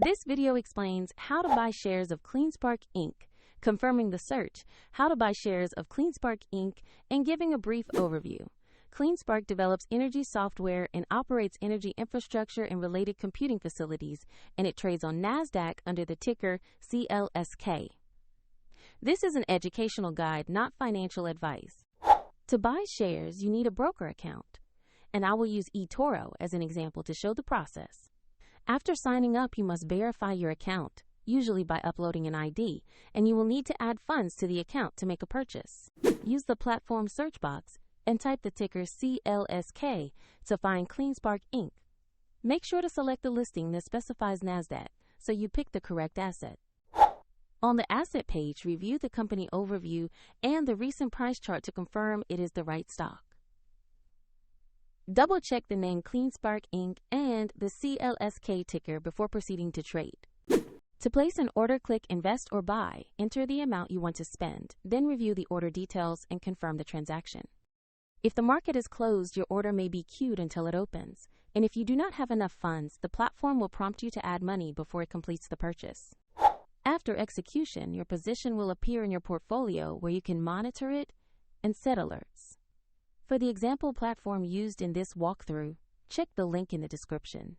This video explains how to buy shares of Cleanspark Inc., confirming the search, how to buy shares of Cleanspark Inc., and giving a brief overview. Cleanspark develops energy software and operates energy infrastructure and related computing facilities, and it trades on NASDAQ under the ticker CLSK. This is an educational guide, not financial advice. To buy shares, you need a broker account, and I will use eToro as an example to show the process. After signing up, you must verify your account, usually by uploading an ID, and you will need to add funds to the account to make a purchase. Use the platform search box and type the ticker CLSK to find Cleanspark Inc. Make sure to select the listing that specifies NASDAQ so you pick the correct asset. On the asset page, review the company overview and the recent price chart to confirm it is the right stock. Double-check the name Cleanspark Inc. and the CLSK ticker before proceeding to trade. To place an order, click Invest or Buy, enter the amount you want to spend, then review the order details and confirm the transaction. If the market is closed, your order may be queued until it opens, and if you do not have enough funds, the platform will prompt you to add money before it completes the purchase. After execution, your position will appear in your portfolio where you can monitor it and set alerts. For the example platform used in this walkthrough, check the link in the description.